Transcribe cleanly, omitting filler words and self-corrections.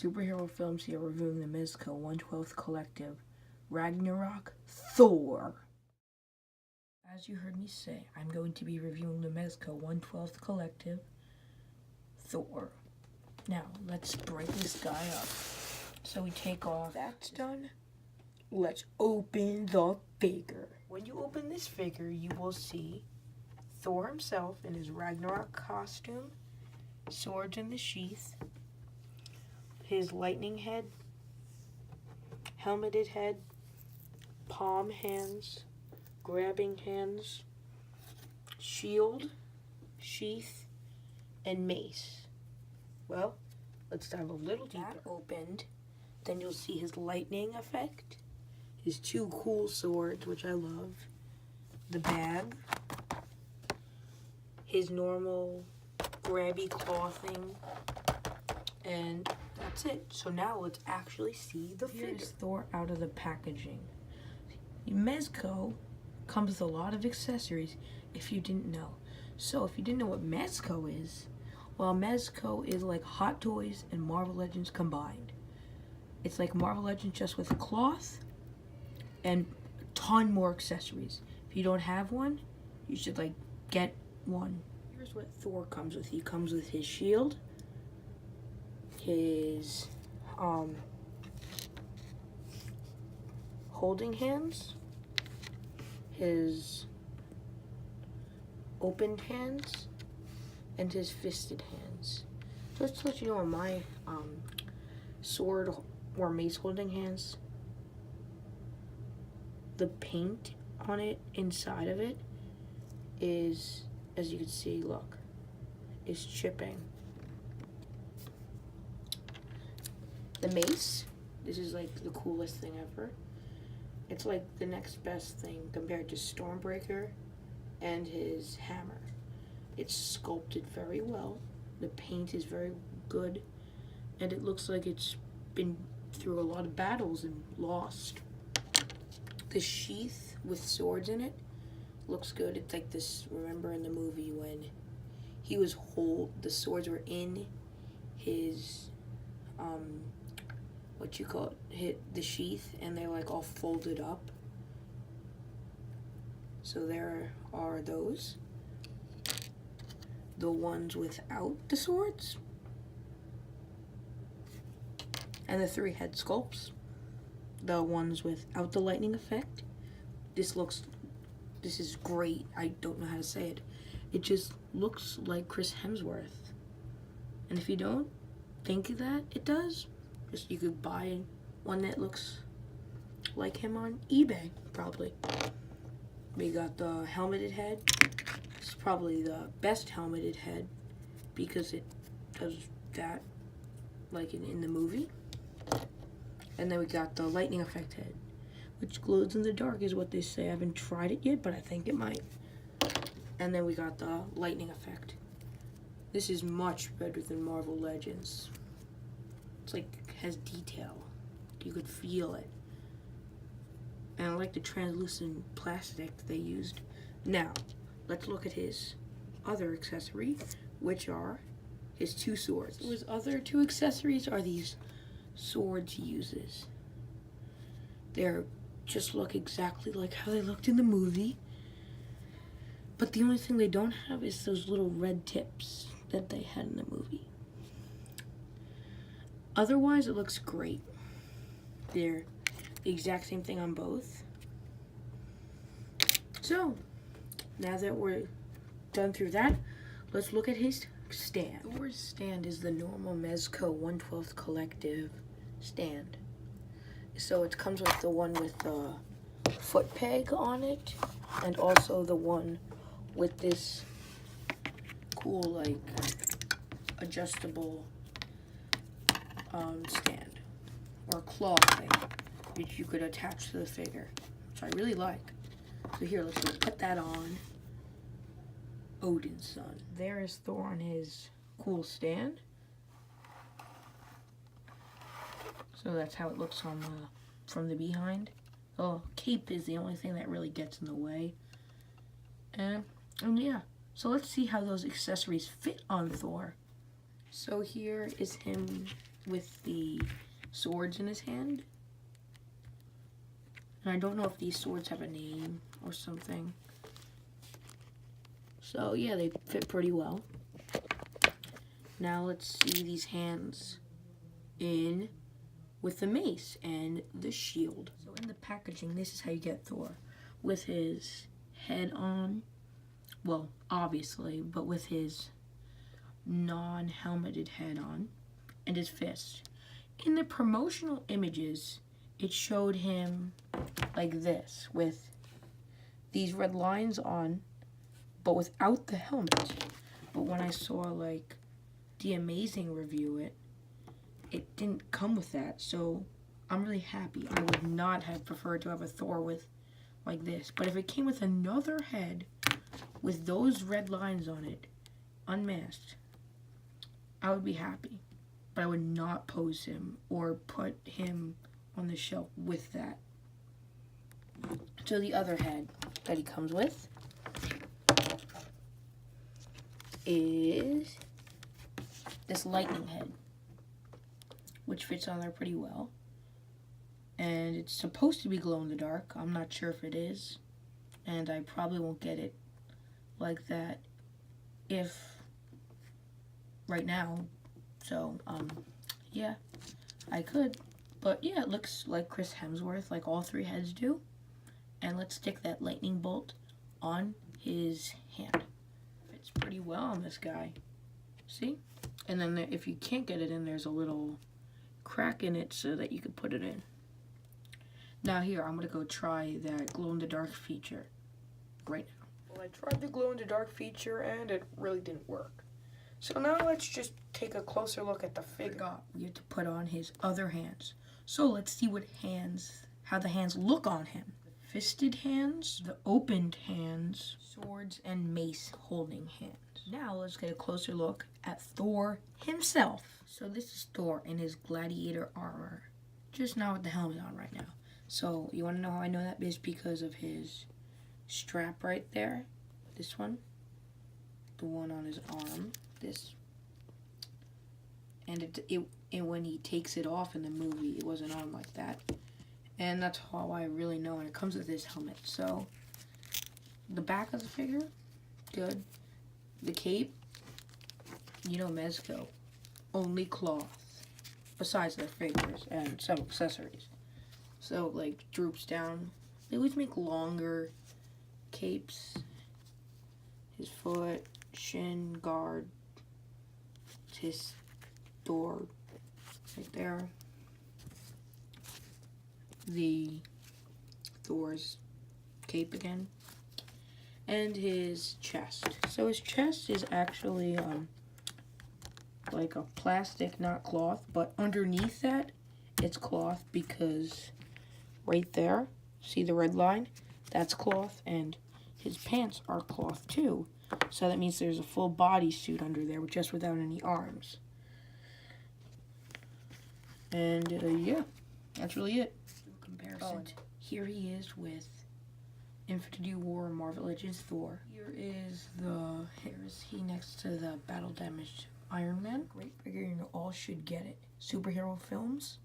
Superhero films here reviewing the Mezco 1/12 Collective, Ragnarok, Thor. As you heard me say, I'm going to be reviewing the Mezco 1/12 Collective, Thor. Now, let's break this guy up. So we take off. That's done. Let's open the figure. When you open this figure, you will see Thor himself in his Ragnarok costume, swords in the sheath, his lightning head, helmeted head, palm hands, grabbing hands, shield, sheath, and mace. Well, let's dive a little deeper. That opened, then you'll see his lightning effect, his two cool swords, which I love, the bag, his normal grabby claw thing, and that's it. So now let's actually see the figure. Here's Thor out of the packaging. Mezco comes with a lot of accessories if you didn't know. So if you didn't know what Mezco is, well, Mezco is like Hot Toys and Marvel Legends combined. It's like Marvel Legends just with cloth and a ton more accessories. If you don't have one, you should like get one. Here's what Thor comes with. He comes with his shield, his holding hands, his opened hands, and his fisted hands. So just to let you know, on my sword or mace holding hands, the paint on it, inside of it, is, as you can see, look, is chipping. The mace, this is like the coolest thing ever. It's like the next best thing compared to Stormbreaker and his hammer. It's sculpted very well. The paint is very good, and it looks like it's been through a lot of battles and lost. The sheath with swords in it looks good. It's like this, remember in the movie when he was the swords were in his, the sheath, and they're like all folded up. So there are those. The ones without the swords. And the 3 head sculpts. The ones without the lightning effect. This is great. I don't know how to say it. It just looks like Chris Hemsworth. And if you don't think that it does, you could buy one that looks like him on eBay, probably. We got the helmeted head. It's probably the best helmeted head because it does that like in the movie. And then we got the lightning effect head, which glows in the dark is what they say. I haven't tried it yet, but I think it might. And then we got the lightning effect. This is much better than Marvel Legends. It's like, has detail. You could feel it. And I like the translucent plastic they used. Now, let's look at his other accessory, which are his 2 swords. So his other 2 accessories are these swords he uses. They're just look exactly like how they looked in the movie. But the only thing they don't have is those little red tips that they had in the movie. Otherwise, it looks great. They're the exact same thing on both. So, now that we're done through that, let's look at his stand. Thor's stand is the normal Mezco 1/12 Collective stand. So it comes with the one with the foot peg on it, and also the one with this cool, like, adjustable stand or claw thing, which you could attach to the figure, which I really like. So here, let's just put that on. Odin's son. There is Thor on his cool stand. So that's how it looks on from the behind. The cape is the only thing that really gets in the way. And yeah, so let's see how those accessories fit on Thor. So here is him with the swords in his hand. And I don't know if these swords have a name or something. So yeah, they fit pretty well. Now let's see these hands in with the mace and the shield. So in the packaging, this is how you get Thor. With his head on, well, obviously, but with his non-helmeted head on, and his fist. In the promotional images, it showed him like this, with these red lines on, but without the helmet. But when I saw like the Amazing review it didn't come with that, so I'm really happy. I would not have preferred to have a Thor with like this, but if it came with another head with those red lines on it, unmasked, I would be happy. But I would not pose him or put him on the shelf with that. So the other head that he comes with is this lightning head, which fits on there pretty well. And it's supposed to be glow in the dark. I'm not sure if it is. And I probably won't get it like that right now. So, yeah, I could. But yeah, it looks like Chris Hemsworth, like all three heads do. And let's stick that lightning bolt on his hand. Fits pretty well on this guy. See? And then if you can't get it in, there's a little crack in it so that you can put it in. Now here, I'm going to go try that glow-in-the-dark feature right now. Well, I tried the glow-in-the-dark feature and it really didn't work. So now let's just take a closer look at the figure. We have to put on his other hands. So let's see how the hands look on him. The fisted hands, the opened hands, swords and mace holding hands. Now let's get a closer look at Thor himself. So this is Thor in his gladiator armor. Just not with the helmet on right now. So you want to know how I know that? It's because of his strap right there. This one. The one on his arm. This. And it when he takes it off in the movie, it wasn't on like that. And that's how I really know. And it comes with his helmet. So the back of the figure, good. The cape, mezco. Only cloth. Besides their figures and some accessories. So, like, droops down. They always make longer capes. His foot, shin guard, his door right there. The Thor's cape again. And his chest. So his chest is actually like a plastic, not cloth, but underneath that it's cloth because right there, see the red line? That's cloth, and his pants are cloth too. So that means there's a full bodysuit under there, just without any arms. And yeah, that's really it. Comparison. Here he is with Infinity War Marvel Legends Thor. Here is he next to the battle damaged Iron Man. Great figure, you all should get it. Superhero films